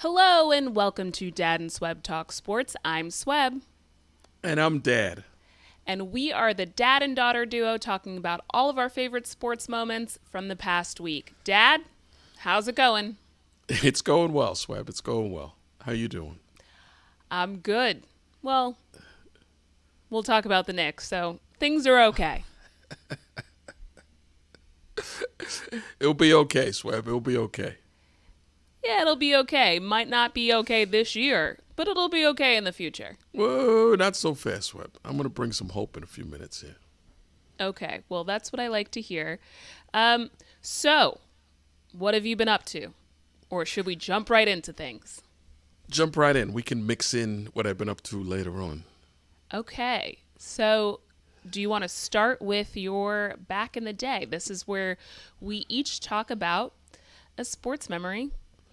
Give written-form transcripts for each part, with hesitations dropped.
Hello and welcome to Dad and Swebb Talk Sports. I'm Swebb. And I'm Dad. And we are the dad and daughter duo talking about all of our favorite sports moments from the past week. Dad, how's it going? It's going well, Swebb. It's going well. How you doing? I'm good. Well, we'll talk about the Knicks, so things are okay. It'll be okay, Swebb. It'll be okay. Yeah, it'll be okay. Might not be okay this year, but it'll be okay in the future. Whoa, not so fast, Swebb. I'm going to bring some hope in a few minutes here. Okay, well, that's what I like to hear. So, what have you been up to? Or should we jump right into things? Jump right in. We can mix in what I've been up to later on. Okay, so do you want to start with your back in the day? This is where we each talk about a sports memory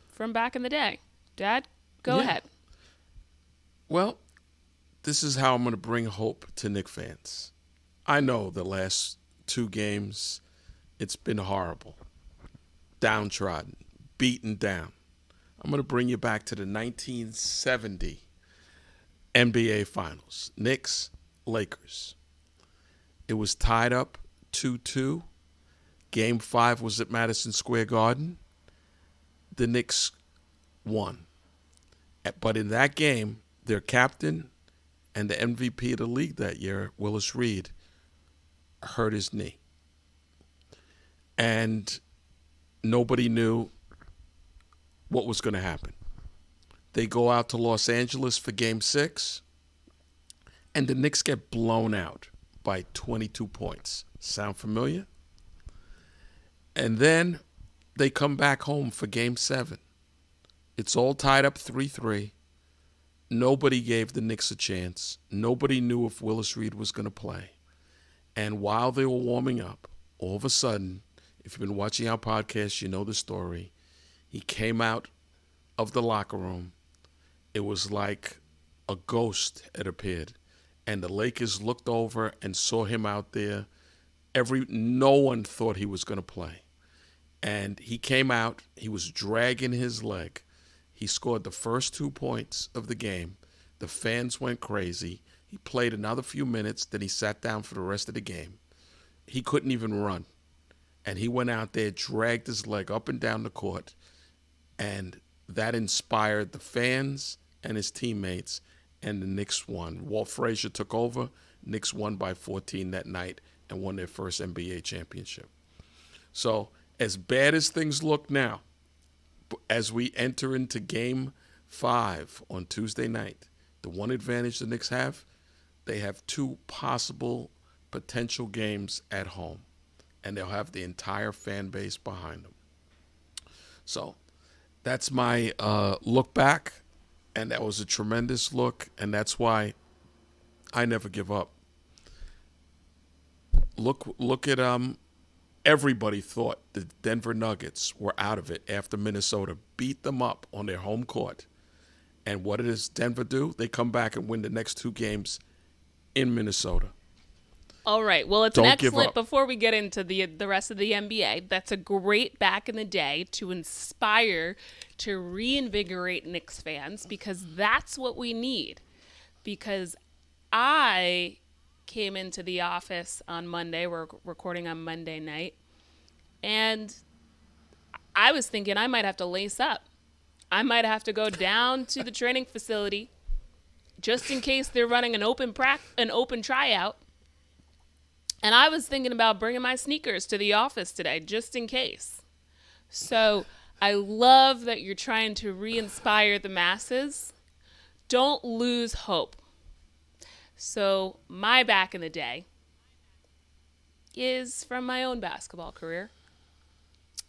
from back in the day. Dad, go Yeah. ahead. Well, this is how I'm going to bring hope to Knicks fans. I know the last two games, it's been horrible. Downtrodden, beaten down. I'm going to bring you back to the 1970 NBA Finals. Knicks, Lakers. It was tied up 2-2. Game 5 was at Madison Square Garden. The Knicks won. But in that game, their captain and the MVP of the league that year, Willis Reed, hurt his knee. And nobody knew what was going to happen. They go out to Los Angeles for Game 6, and the Knicks get blown out by 22 points. Sound familiar? And then they come back home for Game 7. It's all tied up 3-3. Nobody gave the Knicks a chance. Nobody knew if Willis Reed was going to play. And while they were warming up, all of a sudden, if you've been watching our podcast, you know the story. He came out of the locker room. It was like a ghost had appeared. And the Lakers looked over and saw him out there. No one thought he was going to play. And he came out. He was dragging his leg. He scored the first 2 points of the game. The fans went crazy. He played another few minutes. Then he sat down for the rest of the game. He couldn't even run. And he went out there, dragged his leg up and down the court. And that inspired the fans and his teammates. And the Knicks won. Walt Frazier took over. Knicks won by 14 that night and won their first NBA championship. So as bad as things look now, as we enter into Game 5 on Tuesday night, the one advantage the Knicks have, they have two possible potential games at home, and they'll have the entire fan base behind them. So that's my look back, and that was a tremendous look, and that's why I never give up. Look at everybody thought the Denver Nuggets were out of it after Minnesota beat them up on their home court. And what does Denver do? They come back and win the next two games in Minnesota. All right. Well, it's Don't an give excellent, up. before we get into the rest of the NBA, that's a great back in the day to inspire, to reinvigorate Knicks fans, because that's what we need. Because I came into the office on Monday, we're recording on Monday night, and I was thinking I might have to lace up. I might have to go down to the training facility just in case they're running an open tryout. And I was thinking about bringing my sneakers to the office today, just in case. So I love that you're trying to re-inspire the masses. Don't lose hope. So my back in the day is from my own basketball career.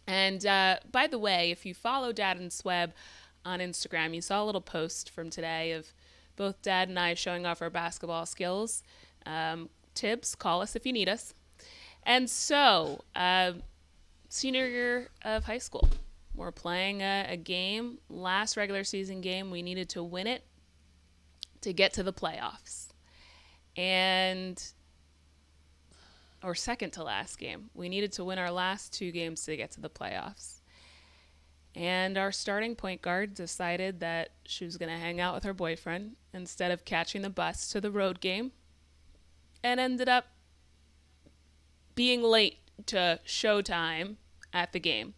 And by the way, if you follow Dad and Swebb on Instagram, you saw a little post from today of both Dad and I showing off our basketball skills. Tibbs, call us if you need us. And so, senior year of high school, we're playing a game, last regular season game. We needed to win it to get to the playoffs. Or second to last game. We needed to win our last two games to get to the playoffs. And our starting point guard decided that she was going to hang out with her boyfriend instead of catching the bus to the road game, and ended up being late to showtime at the game.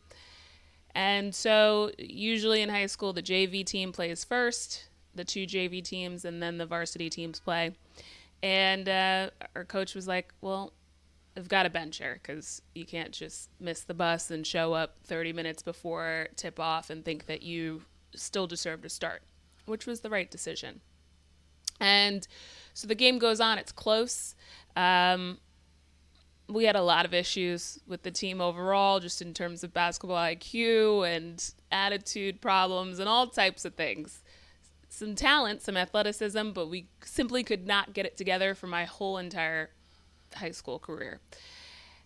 And so usually in high school, the JV team plays first, the two JV teams, and then the varsity teams play. And our coach was like, well, I've got to bench her because you can't just miss the bus and show up 30 minutes before tip off and think that you still deserve to start, which was the right decision. And so the game goes on. It's close. We had a lot of issues with the team overall, just in terms of basketball IQ and attitude problems and all types of things. Some talent, some athleticism, but we simply could not get it together for my whole entire high school career.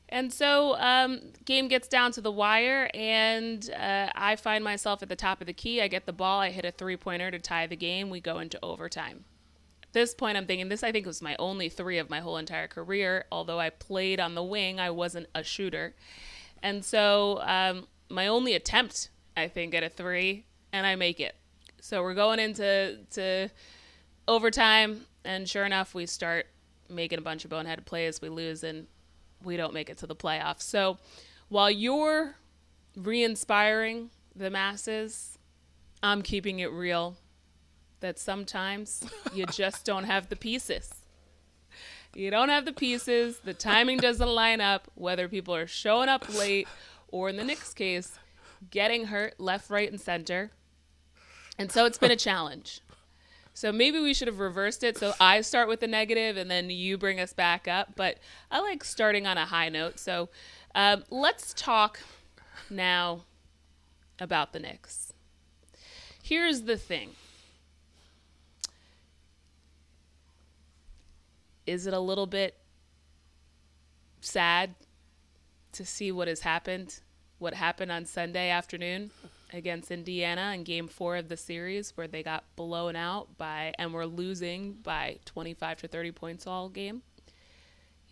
And so game gets down to the wire, and I find myself at the top of the key. I get the ball. I hit a three-pointer to tie the game. We go into overtime. At this point, I'm thinking this, I think, was my only three of my whole entire career. Although I played on the wing, I wasn't a shooter. And so my only attempt, I think, at a three, and I make it. So we're going into overtime, and sure enough, we start making a bunch of boneheaded plays. We lose, and we don't make it to the playoffs. So while you're re-inspiring the masses, I'm keeping it real that sometimes you just don't have the pieces. You don't have the pieces. The timing doesn't line up, whether people are showing up late or, in the Knicks' case, getting hurt left, right, and center. And so it's been a challenge. So maybe we should have reversed it. So I start with the negative and then you bring us back up. But I like starting on a high note. So let's talk now about the Knicks. Here's the thing. Is it a little bit sad to see what has happened? What happened on Sunday afternoon against Indiana in Game 4 of the series, where they got blown out by and were losing by 25 to 30 points all game?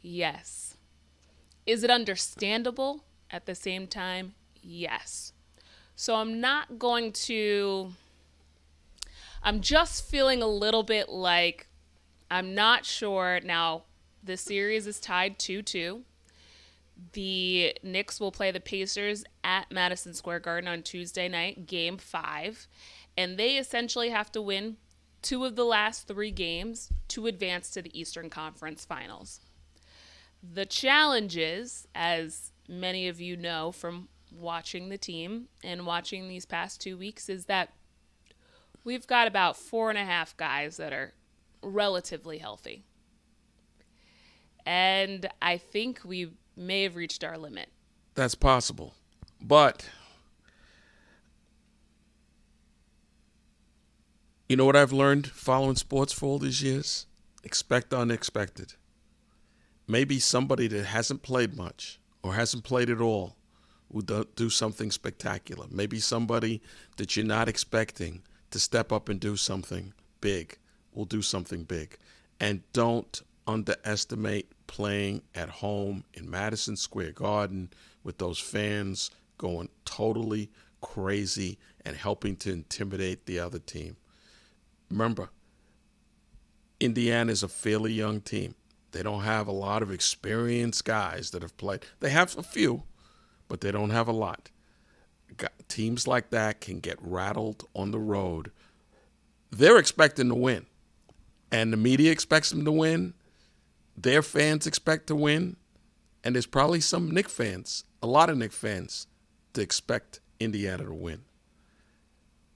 Yes. Is it understandable at the same time? Yes. So I'm just feeling a little bit like I'm not sure. Now, the series is tied 2-2. The Knicks will play the Pacers at Madison Square Garden on Tuesday night, Game 5. And they essentially have to win 2 of the last 3 games to advance to the Eastern Conference Finals. The challenge is, as many of you know from watching the team and watching these past 2 weeks, is that we've got about 4.5 guys that are relatively healthy. And I think we may have reached our limit. That's possible. But you know what I've learned following sports for all these years? Expect the unexpected. Maybe somebody that hasn't played much or hasn't played at all will do something spectacular. Maybe somebody that you're not expecting to step up and do something big will do something big. And don't underestimate playing at home in Madison Square Garden with those fans going totally crazy and helping to intimidate the other team. Remember, Indiana is a fairly young team. They don't have a lot of experienced guys that have played. They have a few, but they don't have a lot. Teams like that can get rattled on the road. They're expecting to win, and the media expects them to win. Their fans expect to win, and there's probably some Knicks fans, a lot of Knicks fans, to expect Indiana to win.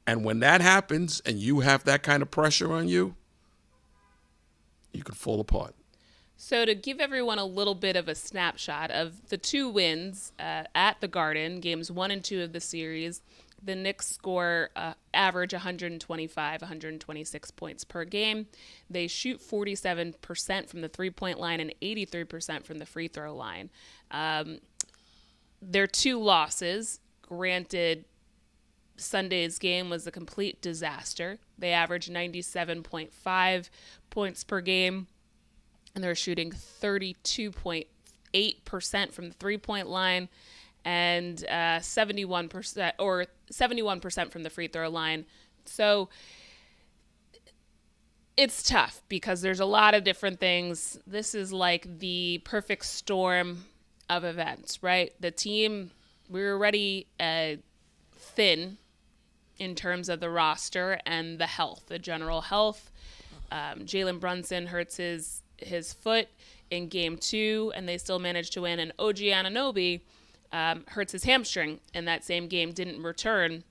And when that happens and you have that kind of pressure on you, you can fall apart. So to give everyone a little bit of a snapshot of the 2 wins at the Garden, games 1 and 2 of the series, the Knicks score average 125, 126 points per game. They shoot 47% from the three-point line and 83% from the free throw line. Their 2 losses, granted, Sunday's game was a complete disaster. They averaged 97.5 points per game, and they're shooting 32.8% from the three-point line and 71% or 71% from the free throw line. So it's tough because there's a lot of different things. This is like the perfect storm of events, right? The team, we were already thin in terms of the roster and the health, the general health. Jalen Brunson hurts his foot in game 2, and they still managed to win. And OG Anunoby hurts his hamstring in that same game, didn't return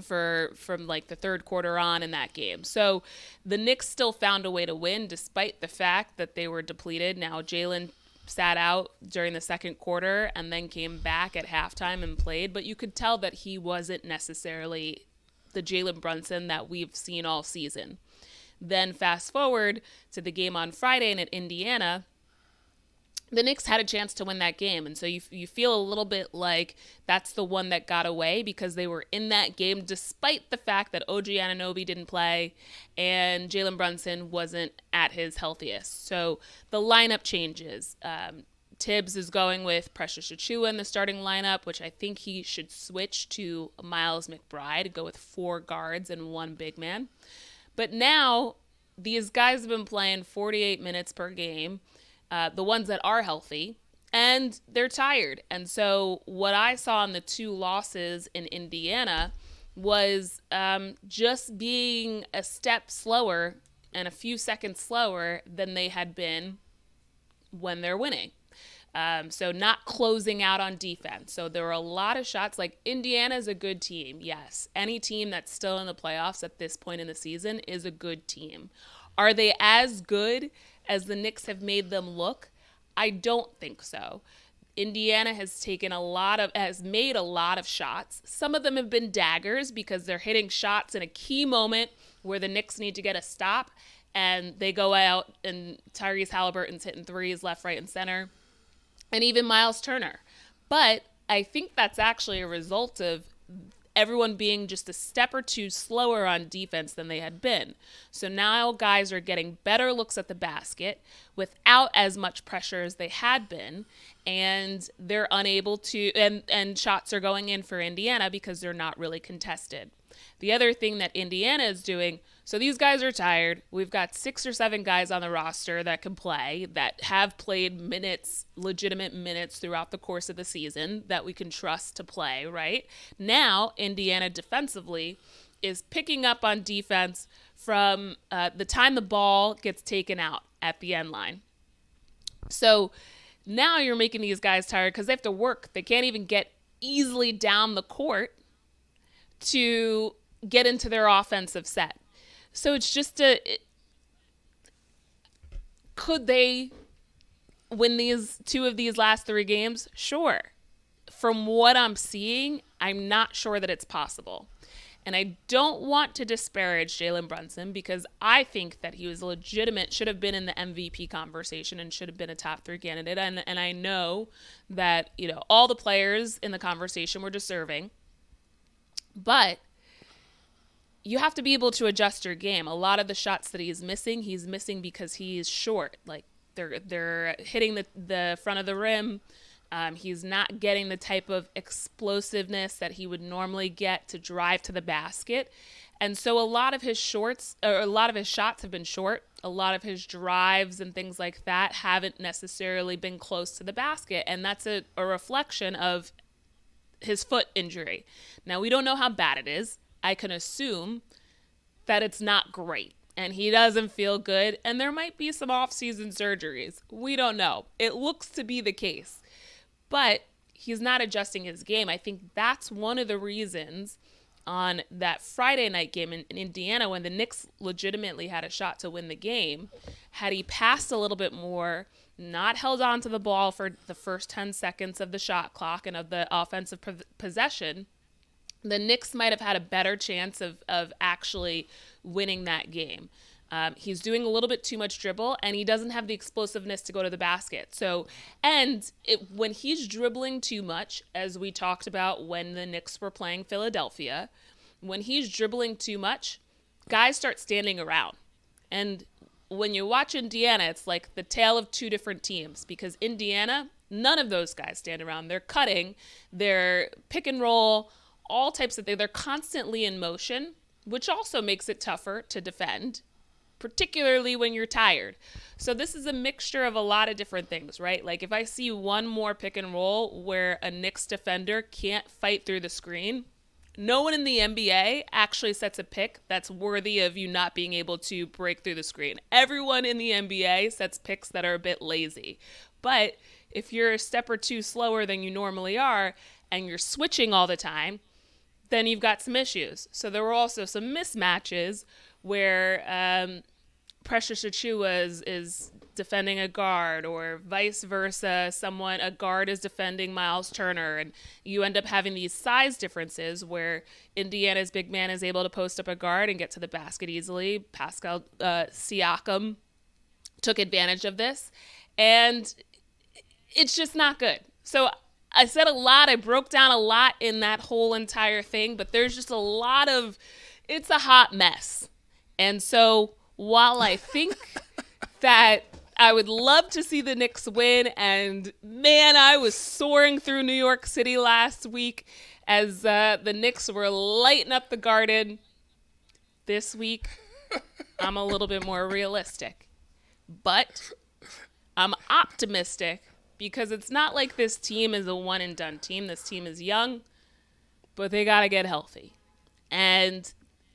from like the third quarter on in that game. So the Knicks still found a way to win despite the fact that they were depleted. Now Jalen sat out during the second quarter and then came back at halftime and played, but you could tell that he wasn't necessarily the Jalen Brunson that we've seen all season. Then fast forward to the game on Friday and at Indiana, the Knicks had a chance to win that game. And so you feel a little bit like that's the one that got away because they were in that game despite the fact that OG Anunoby didn't play and Jalen Brunson wasn't at his healthiest. So the lineup changes. Tibbs is going with Precious Achiuwa in the starting lineup, which I think he should switch to Miles McBride, go with 4 guards and 1 big man. But now these guys have been playing 48 minutes per game. The ones that are healthy, and they're tired. And so what I saw in the 2 losses in Indiana was just being a step slower and a few seconds slower than they had been when they're winning. So not closing out on defense. So there were a lot of shots. Like Indiana's a good team. Yes. Any team that's still in the playoffs at this point in the season is a good team. Are they as good as the Knicks have made them look? I don't think so. Indiana has made a lot of shots. Some of them have been daggers because they're hitting shots in a key moment where the Knicks need to get a stop, and they go out and Tyrese Halliburton's hitting threes left, right, and center, and even Miles Turner. But I think that's actually a result of everyone being just a step or 2 slower on defense than they had been. So now guys are getting better looks at the basket without as much pressure as they had been, and they're unable to, and shots are going in for Indiana because they're not really contested. The other thing that Indiana is doing, so these guys are tired. We've got 6 or 7 guys on the roster that can play, that have played minutes, legitimate minutes throughout the course of the season that we can trust to play, right? Now, Indiana defensively is picking up on defense from the time the ball gets taken out at the end line. So now you're making these guys tired because they have to work. They can't even get easily down the court to get into their offensive set. So it's just could they win these 2 of these last 3 games? Sure. From what I'm seeing, I'm not sure that it's possible. And I don't want to disparage Jalen Brunson because I think that he was legitimate, should have been in the MVP conversation and should have been a top 3 candidate. And I know that, all the players in the conversation were deserving. But you have to be able to adjust your game. A lot of the shots that he's missing because he's short. Like they're hitting the front of the rim. He's not getting the type of explosiveness that he would normally get to drive to the basket. And so a lot of his shots have been short. A lot of his drives and things like that haven't necessarily been close to the basket. And that's a reflection of his foot injury. Now, we don't know how bad it is. I can assume that it's not great and he doesn't feel good, and there might be some off-season surgeries. We don't know. It looks to be the case, but he's not adjusting his game. I think that's one of the reasons on that Friday night game in Indiana when the Knicks legitimately had a shot to win the game, had he passed a little bit more, not held on to the ball for the first 10 seconds of the shot clock and of the offensive possession, the Knicks might have had a better chance of actually winning that game. He's doing a little bit too much dribble, and he doesn't have the explosiveness to go to the basket. So, when he's dribbling too much, as we talked about when the Knicks were playing Philadelphia, when he's dribbling too much, guys start standing around. And when you watch Indiana, it's like the tale of 2 different teams, because Indiana, None of those guys stand around. They're cutting, they're pick and roll, all types of things. They're constantly in motion, which also makes it tougher to defend, particularly when you're tired. So this is a mixture of a lot of different things, right? Like if I see one more pick and roll where a Knicks defender can't fight through the screen, no one in the NBA actually sets a pick that's worthy of you not being able to break through the screen. Everyone in the NBA sets picks that are a bit lazy. But if you're a step or two slower than you normally are and you're switching all the time, then you've got some issues. So there were also some mismatches where Precious Achua is defending a guard, or vice versa. A guard is defending Miles Turner, and you end up having these size differences where Indiana's big man is able to post up a guard and get to the basket easily. Pascal Siakam took advantage of this, and it's just not good. So I said a lot. I broke down a lot in that whole entire thing, but there's just it's a hot mess. And so while I think that I would love to see the Knicks win, and man, I was soaring through New York City last week as the Knicks were lighting up the Garden. This week, I'm a little bit more realistic. But I'm optimistic because it's not like this team is a one-and-done team. This team is young, but they got to get healthy. And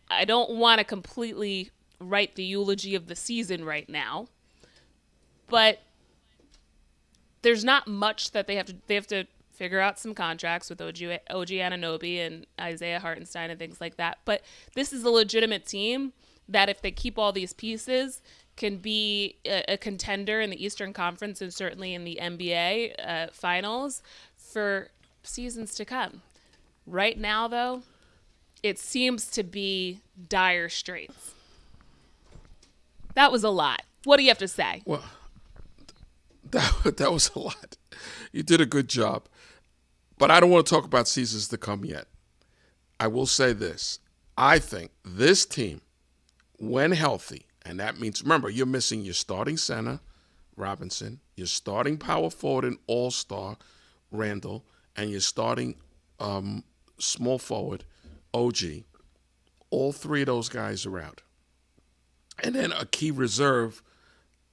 I don't want to completely write the eulogy of the season right now, but there's not much that they have to figure out some contracts with OG Anunoby and Isaiah Hartenstein and things like that. But this is a legitimate team that if they keep all these pieces can be a contender in the Eastern Conference and certainly in the NBA finals for seasons to come. Right now, though, it seems to be dire straits. That was a lot. What do you have to say? Well, that was a lot. You did a good job. But I don't want to talk about seasons to come yet. I will say this. I think this team, when healthy, and that means, remember, you're missing your starting center, Robinson, your starting power forward and all-star, Randall, and your starting small forward, OG. All three of those guys are out. And then a key reserve,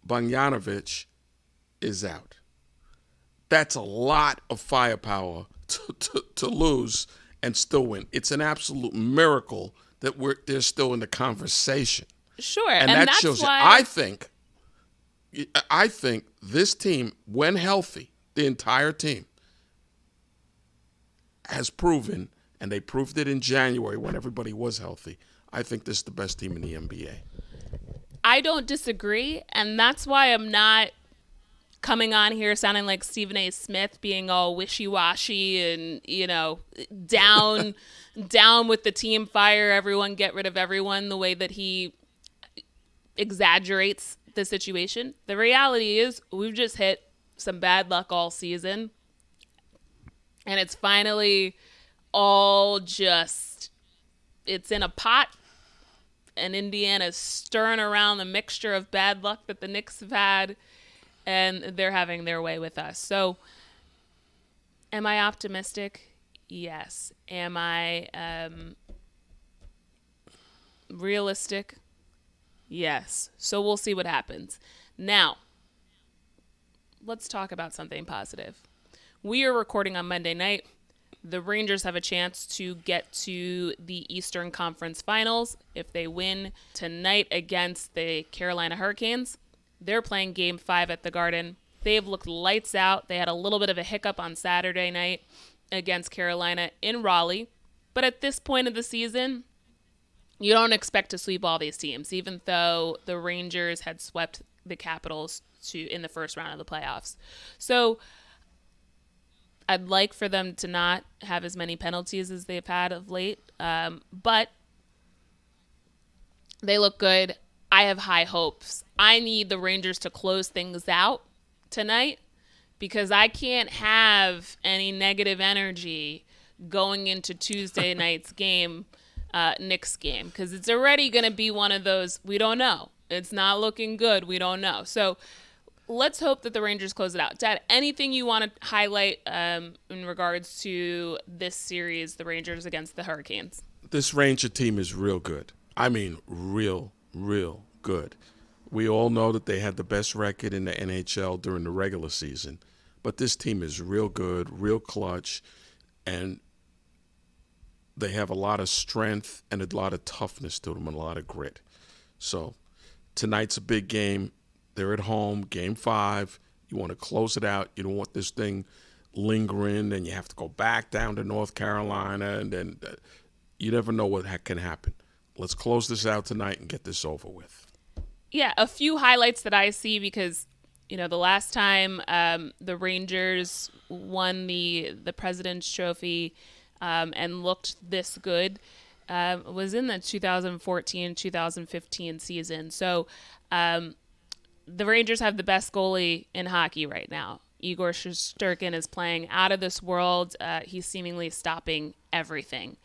Bogdanović, is out. That's a lot of firepower to lose and still win. It's an absolute miracle that they're still in the conversation. Sure, and that that's shows why I think this team, when healthy, the entire team has proven, and they proved it in January when everybody was healthy. I think this is the best team in the NBA. I don't disagree, and that's why I'm not coming on here sounding like Stephen A. Smith, being all wishy-washy and, down with the team, fire everyone, get rid of everyone, the way that he exaggerates the situation. The reality is we've just hit some bad luck all season, and it's finally all just, it's in a pot, and Indiana's stirring around the mixture of bad luck that the Knicks have had, and they're having their way with us. So, am I optimistic? Yes. Am I realistic? Yes. So we'll see what happens. Now, let's talk about something positive. We are recording on Monday night. The Rangers have a chance to get to the Eastern Conference Finals if they win tonight against the Carolina Hurricanes. They're playing Game 5 at the Garden. They've looked lights out. They had a little bit of a hiccup on Saturday night against Carolina in Raleigh. But at this point of the season, you don't expect to sweep all these teams, even though the Rangers had swept the Capitals in the first round of the playoffs. So I'd like for them to not have as many penalties as they've had of late. But they look good. I have high hopes. I need the Rangers to close things out tonight because I can't have any negative energy going into Tuesday night's game, Knicks game, because it's already going to be one of those, we don't know. It's not looking good. We don't know. So let's hope that the Rangers close it out. Dad, anything you want to highlight in regards to this series, the Rangers against the Hurricanes? This Ranger team is real good. I mean, real good. We all know that they had the best record in the NHL during the regular season, but this team is real good, real clutch, and they have a lot of strength and a lot of toughness to them and a lot of grit. So tonight's a big game. They're at home, Game 5. You want to close it out. You don't want this thing lingering, and you have to go back down to North Carolina, and then you never know what can happen. Let's close this out tonight and get this over with. Yeah, a few highlights that I see because, the last time the Rangers won the President's Trophy and looked this good was in the 2014-2015 season. So the Rangers have the best goalie in hockey right now. Igor Shesterkin is playing out of this world. He's seemingly stopping everything.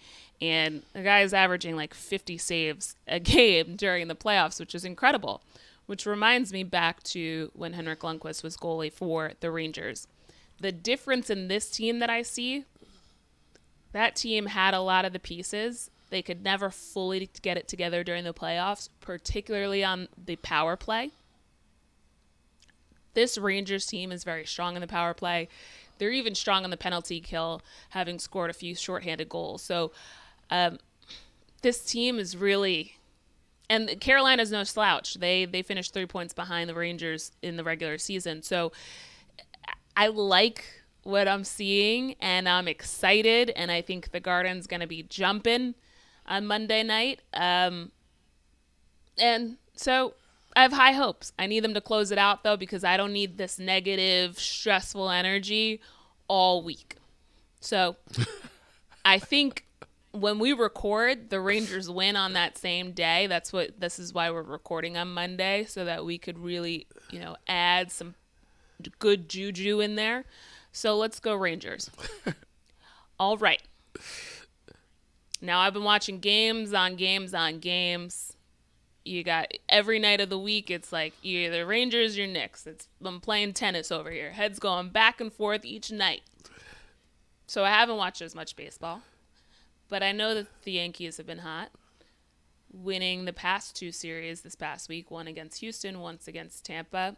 And the guy is averaging like 50 saves a game during the playoffs, which is incredible. Which reminds me back to when Henrik Lundqvist was goalie for the Rangers. The difference in this team that I see, that team had a lot of the pieces. They could never fully get it together during the playoffs, particularly on the power play. This Rangers team is very strong in the power play. They're even strong on the penalty kill, having scored a few shorthanded goals. So this team is really, and Carolina's no slouch. They finished 3 points behind the Rangers in the regular season. So I like what I'm seeing, and I'm excited, and I think the Garden's going to be jumping on Monday night. And so I have high hopes. I need them to close it out, though, because I don't need this negative, stressful energy all week. So I think when we record, the Rangers win on that same day. This is why we're recording on Monday, so that we could really, add some good juju in there. So let's go Rangers. All right. Now I've been watching games on games on games. You got every night of the week, it's like you're either Rangers or Knicks. I'm playing tennis over here. Heads going back and forth each night. So I haven't watched as much baseball. But I know that the Yankees have been hot, winning the past 2 series this past week, one against Houston, once against Tampa.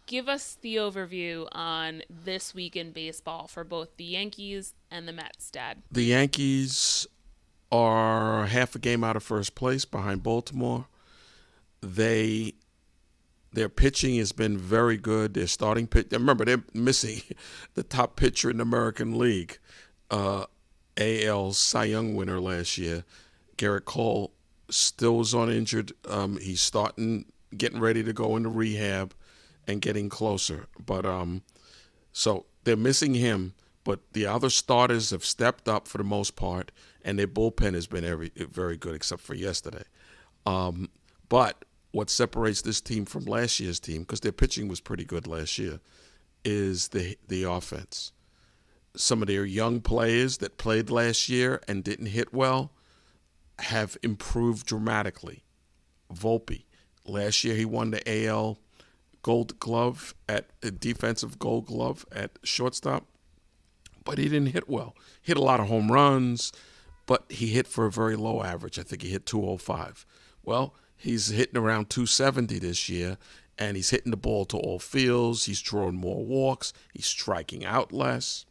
Give us the overview on this week in baseball for both the Yankees and the Mets, Dad. The Yankees are half a game out of first place behind Baltimore. Their pitching has been very good. Their starting pitch. Remember, they're missing the top pitcher in the American League, AL Cy Young winner last year. Garrett Cole still was on injured. He's getting ready to go into rehab and getting closer. But so they're missing him. But the other starters have stepped up for the most part, and their bullpen has been very good, except for yesterday. But what separates this team from last year's team, because their pitching was pretty good last year, is the offense. Some of their young players that played last year and didn't hit well have improved dramatically. Volpe, last year he won the AL Gold Glove defensive Gold Glove at shortstop, but he didn't hit well. Hit a lot of home runs, but he hit for a very low average. I think he hit 205. Well, he's hitting around 270 this year, and he's hitting the ball to all fields. He's drawing more walks. He's striking out less.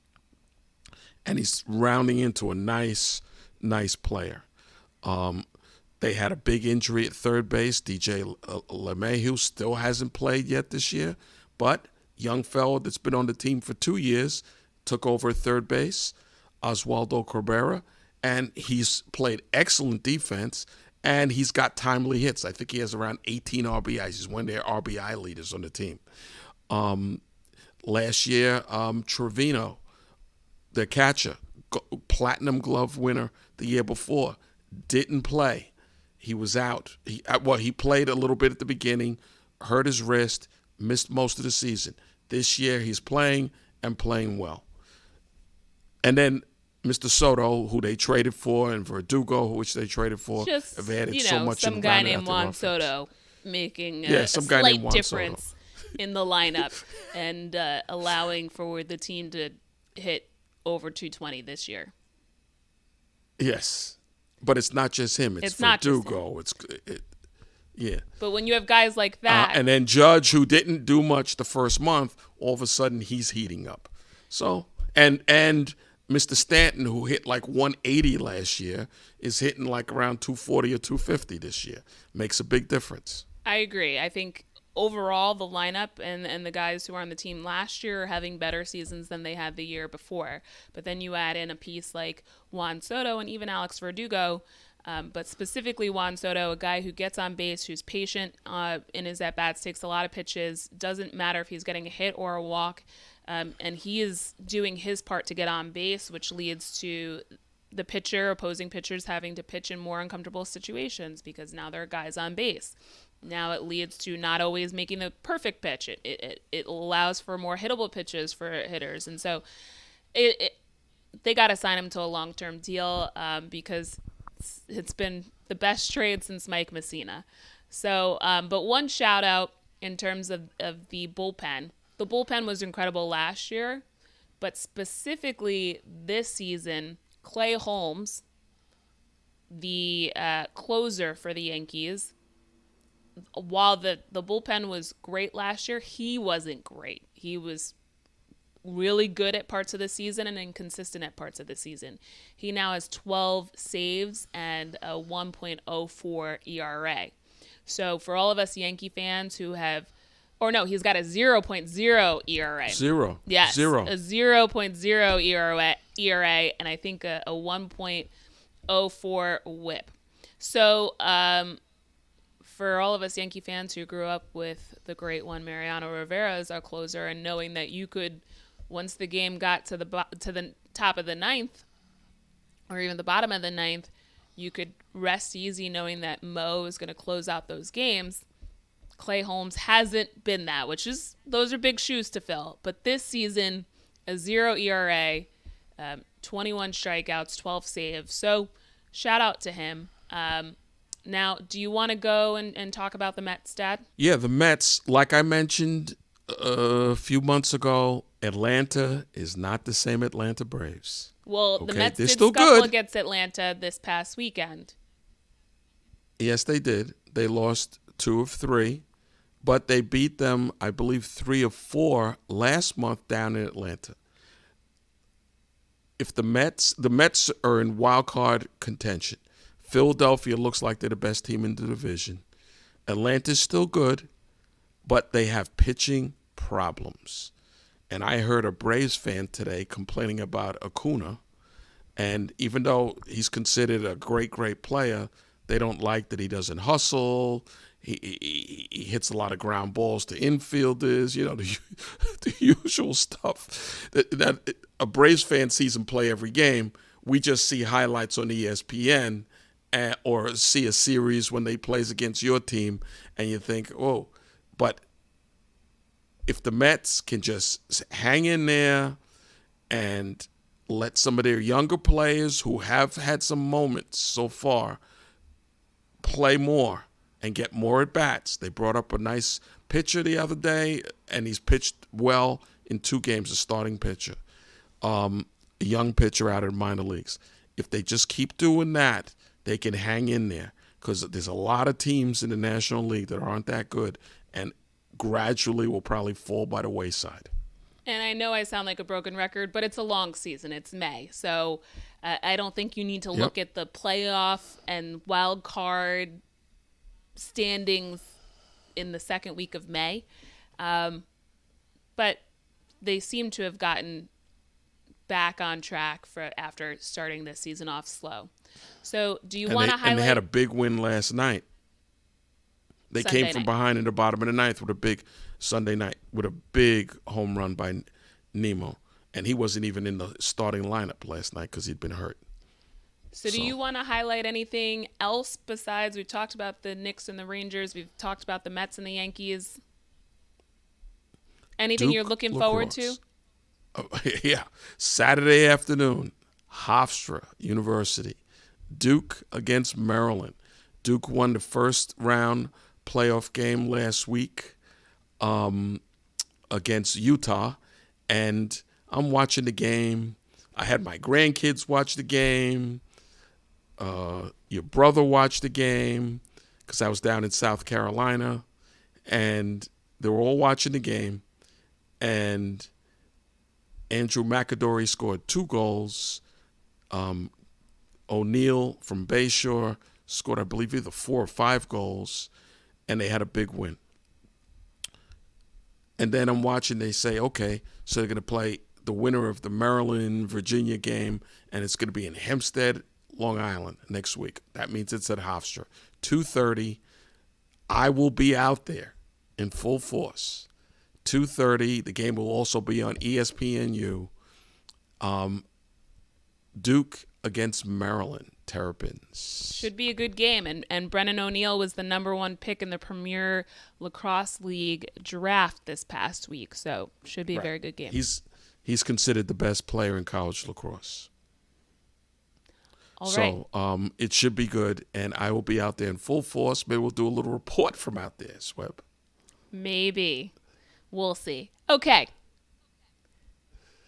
And he's rounding into a nice player. They had a big injury at third base. DJ LeMahieu still hasn't played yet this year, but young fellow that's been on the team for 2 years took over at third base, Oswaldo Cabrera, and he's played excellent defense, and he's got timely hits. I think he has around 18 RBIs. He's one of their RBI leaders on the team. Last year, Trevino, the catcher, platinum glove winner the year before, didn't play. He was out. He played a little bit at the beginning, hurt his wrist, missed most of the season. This year he's playing and playing well. And then Mr. Soto, who they traded for, and Verdugo, which they traded for, Just, have added so much some in guy rounding named out their Juan offense. Soto. making Yeah, a some guy named slight Juan Soto. difference in the lineup and allowing for the team to hit over 220 this year. Yes, but it's not just him. It's Not just him. Verdugo. Yeah. But when you have guys like that, And then Judge, who didn't do much the first month, all of a sudden he's heating up. So and Mr. Stanton, who hit like 180 last year, is hitting like around 240 or 250 this year. Makes a big difference. I agree. I think overall the lineup and the guys who were on the team last year are having better seasons than they had the year before. But then you add in a piece like Juan Soto and even Alex Verdugo, but specifically Juan Soto, a guy who gets on base, who's patient in his at-bats, takes a lot of pitches, doesn't matter if he's getting a hit or a walk, and he is doing his part to get on base, which leads to the opposing pitchers having to pitch in more uncomfortable situations because now there are guys on base. Now it leads to not always making the perfect pitch. It allows for more hittable pitches for hitters. And so they got to sign him to a long-term deal because it's been the best trade since Mike Messina. So, but one shout out in terms of the bullpen. The bullpen was incredible last year, but specifically this season, Clay Holmes, the closer for the Yankees, while the bullpen was great last year, he wasn't great. He was really good at parts of the season and inconsistent at parts of the season. He now has 12 saves and a 1.04 ERA. So for all of us Yankee fans who have, or no, he's got a 0.0 ERA. Zero. Yes. Zero. A 0.0 ERA and I think a 1.04 whip. So, for all of us Yankee fans who grew up with the great one Mariano Rivera as our closer, and knowing that you could, once the game got to the top of the ninth, or even the bottom of the ninth, you could rest easy knowing that Mo is going to close out those games. Clay Holmes hasn't been that, those are big shoes to fill. But this season, a 0 ERA, 21 strikeouts, 12 saves. So shout out to him. Now, do you want to go and talk about the Mets, Dad? Yeah, the Mets, like I mentioned a few months ago, Atlanta is not the same Atlanta Braves. Well, the Mets they're did still scuffle good against Atlanta this past weekend. Yes, they did. They lost 2 of 3, but they beat them, I believe, 3 of 4 last month down in Atlanta. If the Mets are in wild card contention. Philadelphia looks like they're the best team in the division. Atlanta's still good, but they have pitching problems. And I heard a Braves fan today complaining about Acuna. And even though he's considered a great, great player, they don't like that he doesn't hustle. He hits a lot of ground balls to infielders, the usual stuff that a Braves fan sees him play every game. We just see highlights on ESPN or see a series when they plays against your team, and you think, oh, but if the Mets can just hang in there and let some of their younger players who have had some moments so far play more and get more at-bats. They brought up a nice pitcher the other day, and he's pitched well in 2 games, a starting pitcher, a young pitcher out of minor leagues. If they just keep doing that, they can hang in there because there's a lot of teams in the National League that aren't that good and gradually will probably fall by the wayside. And I know I sound like a broken record, but it's a long season. It's May. So I don't think you need to look at the playoff and wild card standings in the second week of May. But they seem to have gotten back on track after starting this season off slow. So do you want to highlight? And they had a big win last night. They Sunday came from night. behind in the bottom of the ninth with a big Sunday night with a big home run by Nemo. And he wasn't even in the starting lineup last night because he'd been hurt. So do you want to highlight anything else besides we've talked about the Knicks and the Rangers, we've talked about the Mets and the Yankees? Anything Duke you're looking forward to? lacrosse. Yeah. Saturday afternoon, Hofstra University. Duke against Maryland. Duke won the first round playoff game last week against Utah, and I'm watching the game. I had my grandkids watch the game. Your brother watched the game because I was down in South Carolina, and they were all watching the game. And Andrew McAdory scored 2 goals. O'Neal from Bayshore scored, I believe, either 4 or 5 goals, and they had a big win. And then I'm watching, they say, okay, so they're going to play the winner of the Maryland-Virginia game, and it's going to be in Hempstead, Long Island next week. That means it's at Hofstra. 2:30. I will be out there in full force. 2:30. The game will also be on ESPNU. Duke against Maryland Terrapins. Should be a good game. And Brennan O'Neill was the number 1 pick in the Premier Lacrosse League draft this past week. So should be a very good game. He's considered the best player in college lacrosse. All right. So it should be good, and I will be out there in full force. Maybe we'll do a little report from out there, Swebb. Maybe. We'll see. Okay.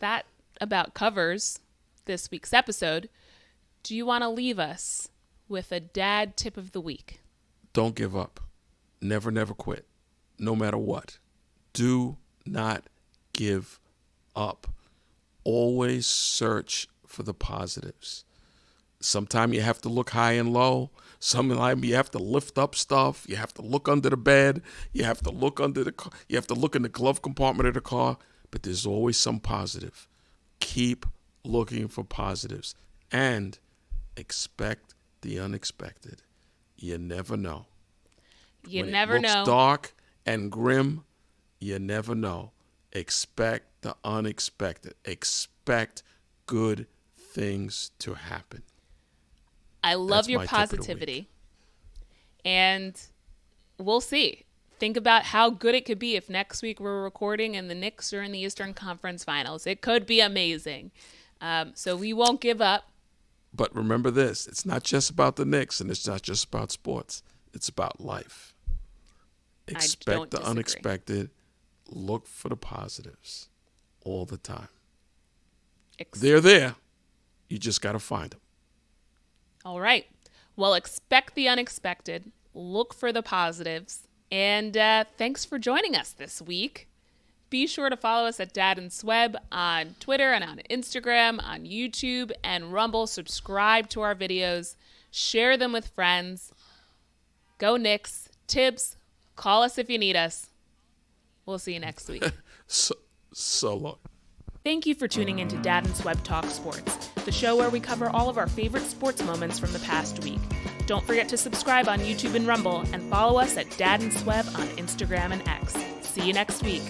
That about covers this week's episode. Do you want to leave us with a dad tip of the week? Don't give up. Never, never quit. No matter what. Do not give up. Always search for the positives. Sometimes you have to look high and low. Sometimes you have to lift up stuff. You have to look under the bed. You have to look under the car. You have to look in the glove compartment of the car. But there's always some positive. Keep looking for positives and expect the unexpected. You never know. You when never it looks know. Dark and grim. You never know. Expect the unexpected. Expect good things to happen. I love That's your my tip of the positivity. And we'll see. Think about how good it could be if next week we're recording and the Knicks are in the Eastern Conference Finals. It could be amazing. So we won't give up. But remember this. It's not just about the Knicks, and it's not just about sports. It's about life. Expect the unexpected. Look for the positives all the time. They're there. You just got to find them. All right. Well, expect the unexpected. Look for the positives. And thanks for joining us this week. Be sure to follow us at Dad and Swebb on Twitter and on Instagram, on YouTube, and Rumble. Subscribe to our videos. Share them with friends. Go Knicks. Tibbs, call us if you need us. We'll see you next week. So long. Thank you for tuning in to Dad and Swebb Talk Sports, the show where we cover all of our favorite sports moments from the past week. Don't forget to subscribe on YouTube and Rumble, and follow us at Dad and Swebb on Instagram and X. See you next week.